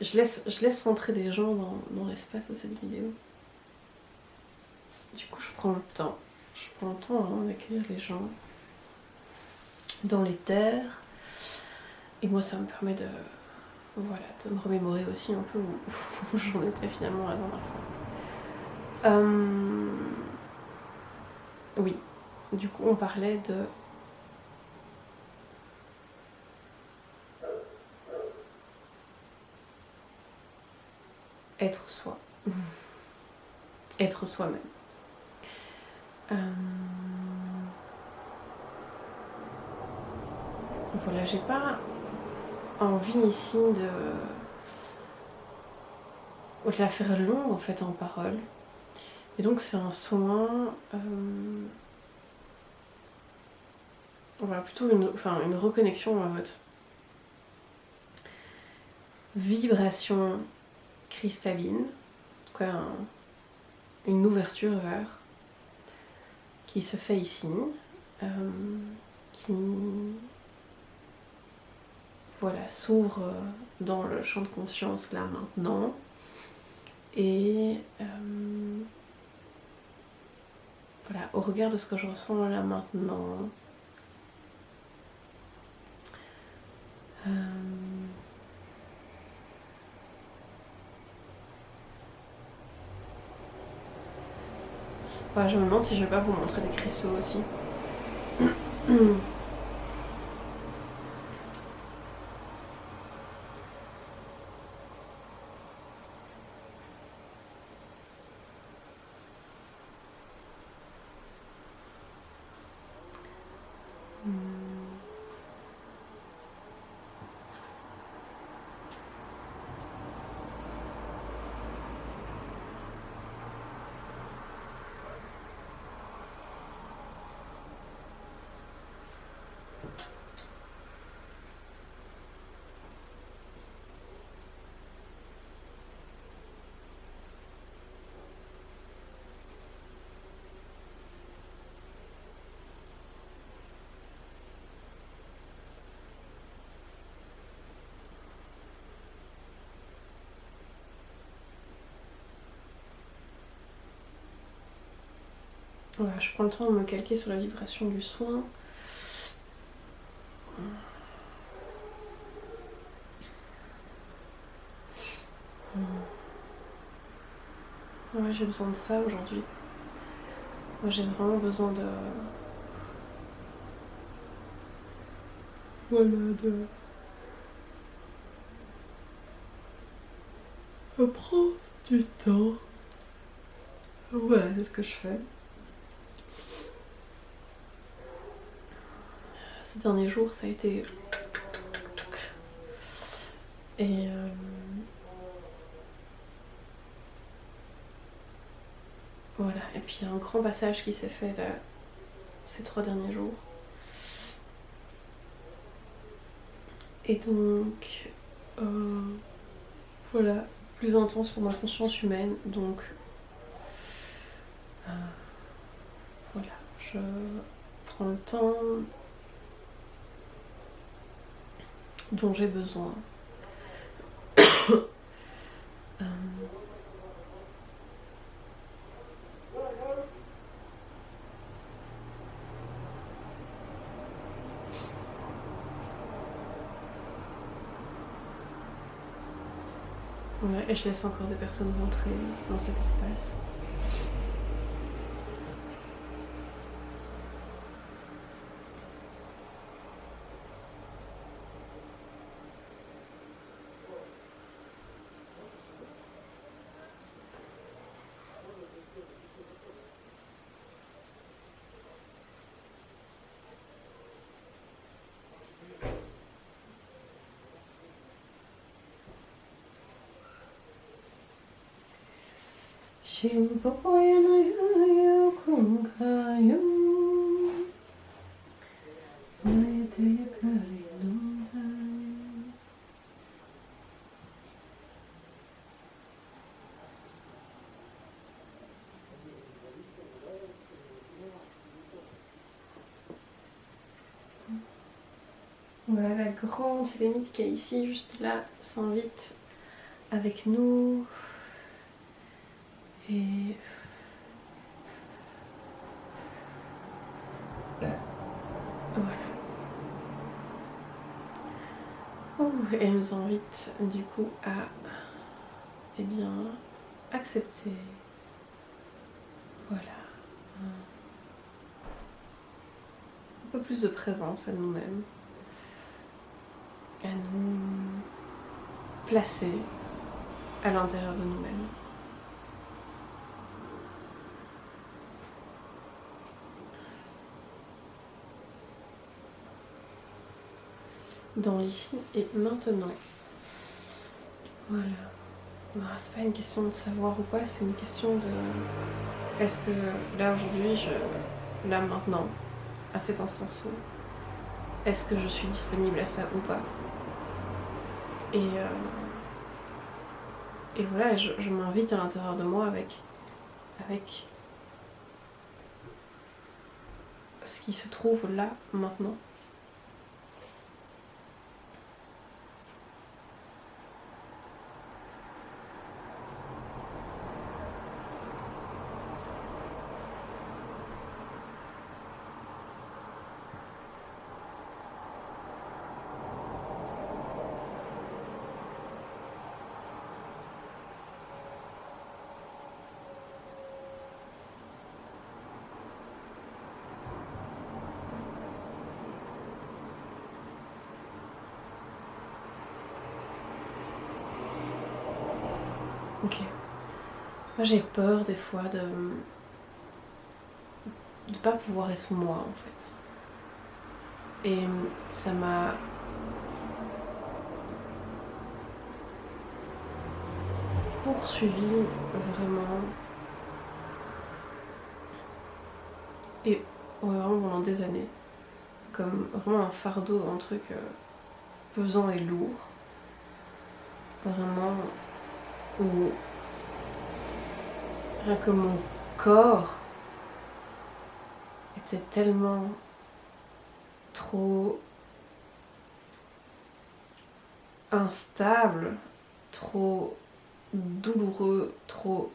je laisse rentrer des gens dans l'espace de cette vidéo. Du coup, je prends le temps. Je prends le temps d'accueillir les gens dans les terres. Et moi, ça me permet de me remémorer aussi un peu où j'en étais finalement la dernière fois. Oui, du coup, on parlait de être soi. Être soi-même. Voilà, j'ai pas envie ici de la faire longue en fait en parole. Et donc c'est un soin, voilà, plutôt une reconnexion à votre vibration cristalline, en tout cas une ouverture vers qui se fait ici, qui s'ouvre dans le champ de conscience là maintenant et au regard de ce que je ressens là maintenant, je me demande si je vais pas vous montrer des cristaux aussi. Voilà, je prends le temps de me calquer sur la vibration du soin. Ouais, j'ai besoin de ça aujourd'hui. Moi, j'ai vraiment besoin de... de prendre du temps. Voilà, c'est ce que je fais. Ces derniers jours, ça a été... Et... Voilà, et puis il y a un grand passage qui s'est fait là, ces 3 derniers jours. Et donc, voilà, plus intense pour ma conscience humaine. Donc, voilà, je prends le temps dont j'ai besoin. Voilà, et je laisse encore des personnes rentrer dans cet espace. Voilà, la grande sélénite qui est ici, juste là, s'invite avec nous. Et voilà. Elle nous invite du coup à accepter, voilà, un peu plus de présence à nous-mêmes, à nous placer à l'intérieur de nous-mêmes. Dans l'ici et maintenant. Voilà. Non, c'est pas une question de savoir ou pas, c'est une question de... Est-ce que là aujourd'hui, là maintenant, à cet instant-ci, est-ce que je suis disponible à ça ou pas? Et voilà, je m'invite à l'intérieur de moi avec ce qui se trouve là, maintenant. Ok. Moi j'ai peur des fois de pas pouvoir être moi en fait. Et ça m'a poursuivi vraiment. Et ouais, vraiment pendant des années. Comme vraiment un fardeau, un truc pesant et lourd. Vraiment où rien que mon corps était tellement trop instable, trop douloureux, trop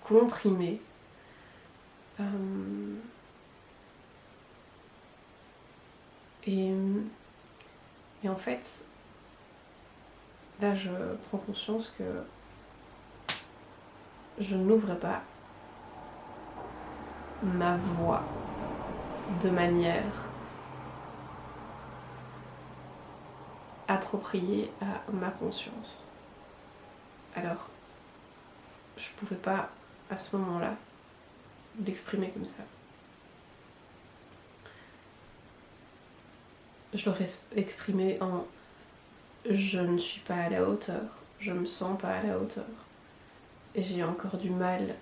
comprimé. Et en fait, là je prends conscience que je n'ouvre pas ma voix de manière appropriée à ma conscience. Alors, je pouvais pas à ce moment-là l'exprimer comme ça. Je l'aurais exprimé en je ne suis pas à la hauteur, je me sens pas à la hauteur. Et j'ai encore du mal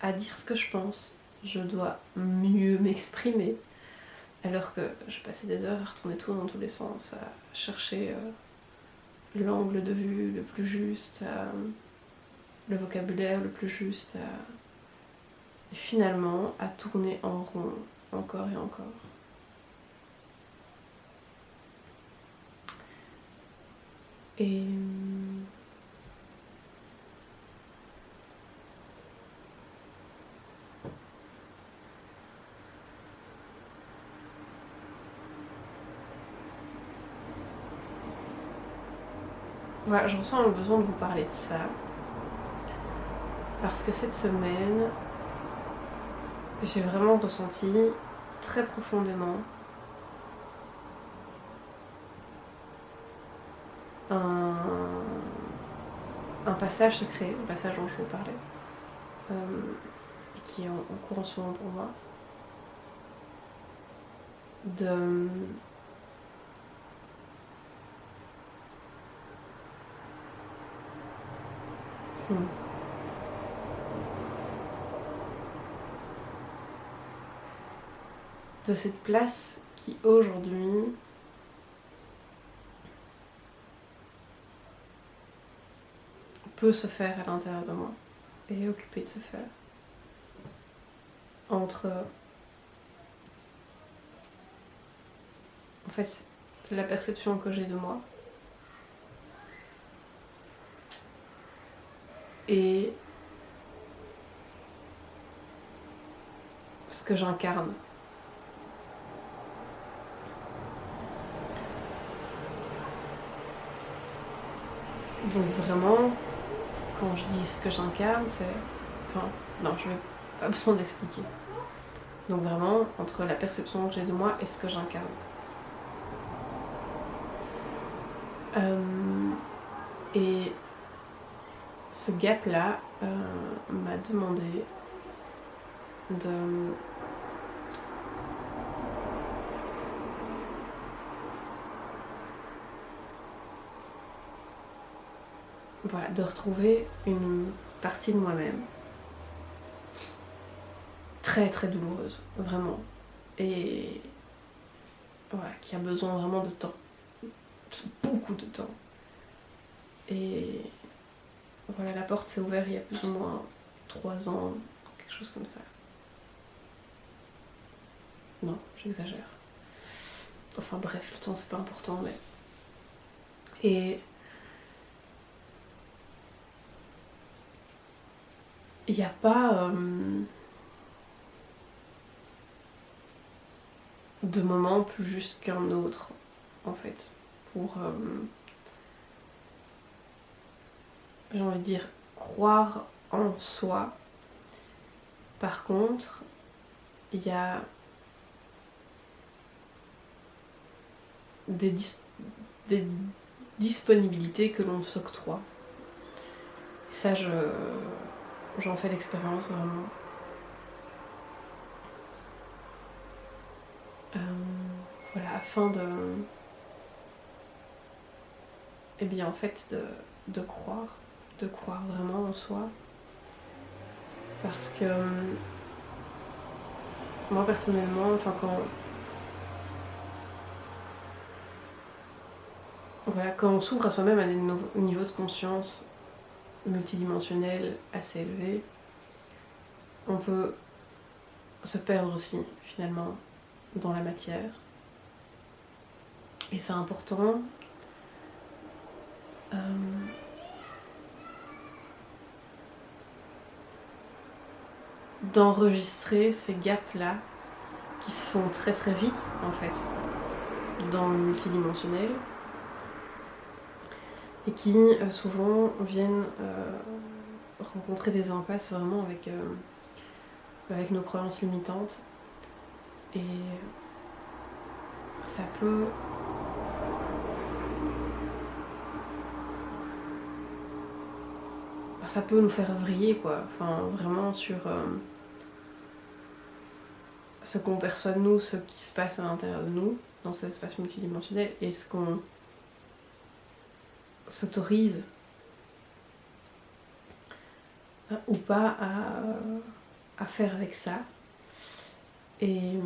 à dire ce que je pense. Je dois mieux m'exprimer. Alors que je passais des heures à retourner tout dans tous les sens, à chercher l'angle de vue le plus juste, le vocabulaire le plus juste, et finalement à tourner en rond encore et encore. Et voilà, je ressens le besoin de vous parler de ça. Parce que cette semaine, j'ai vraiment ressenti très profondément un passage secret, un passage dont je vous parlais, qui est en cours en ce moment pour moi, de cette place qui aujourd'hui peut se faire à l'intérieur de moi et est occupée de se faire entre en fait la perception que j'ai de moi et ce que j'incarne. Donc vraiment, quand je dis ce que j'incarne, c'est... Enfin, non, je n'ai pas besoin d'expliquer. Donc vraiment, entre la perception que j'ai de moi et ce que j'incarne. Et ce gap-là m'a demandé de... Voilà, de retrouver une partie de moi-même très très douloureuse, vraiment. Et voilà, qui a besoin vraiment de temps. Beaucoup de temps. Et voilà, la porte s'est ouverte il y a plus ou moins 3 ans, quelque chose comme ça. Non, j'exagère. Enfin bref, le temps c'est pas important, mais... Et... il n'y a pas de moment plus juste qu'un autre, en fait, pour, j'ai envie de dire, croire en soi. Par contre, il y a des disponibilités que l'on s'octroie. Et ça, j'en fais l'expérience vraiment. Voilà, afin de... Eh bien, en fait, de croire vraiment en soi. Parce que moi, personnellement, enfin, quand on s'ouvre à soi-même à des niveaux de conscience multidimensionnels assez élevés, on peut se perdre aussi, finalement, dans la matière. Et c'est important d'enregistrer ces gaps-là qui se font très très vite, en fait, dans le multidimensionnel, et qui souvent viennent rencontrer des impasses vraiment avec nos croyances limitantes. Et ça peut nous faire vriller, quoi. Enfin, vraiment sur ce qu'on perçoit de nous, ce qui se passe à l'intérieur de nous, dans cet espace multidimensionnel, et ce qu'on s'autorise ou pas à faire avec ça. Et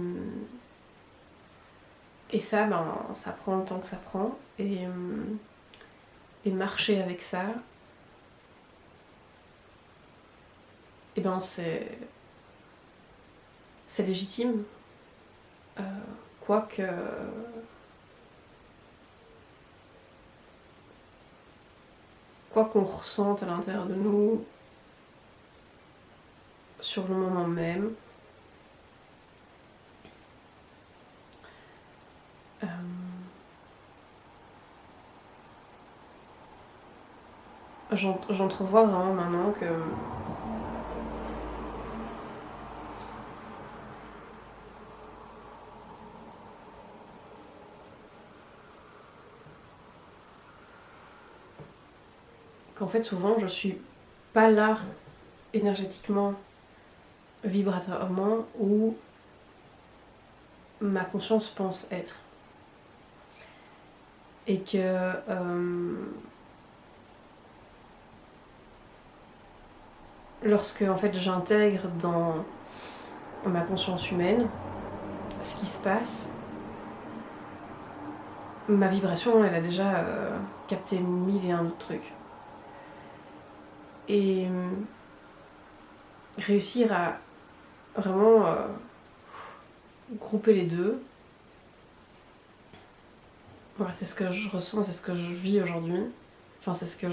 ça, ça prend le temps que ça prend. Et marcher avec ça, et c'est légitime. Quoique... quoi qu'on ressente à l'intérieur de nous, sur le moment même, j'entrevois vraiment maintenant que qu'en fait souvent je suis pas là énergétiquement, vibratoirement, où ma conscience pense être. Et que lorsque en fait j'intègre dans ma conscience humaine ce qui se passe, ma vibration elle a déjà capté 1001 autres trucs. Et réussir à vraiment grouper les deux, voilà, c'est ce que je ressens, c'est ce que je vis aujourd'hui. Enfin, c'est ce que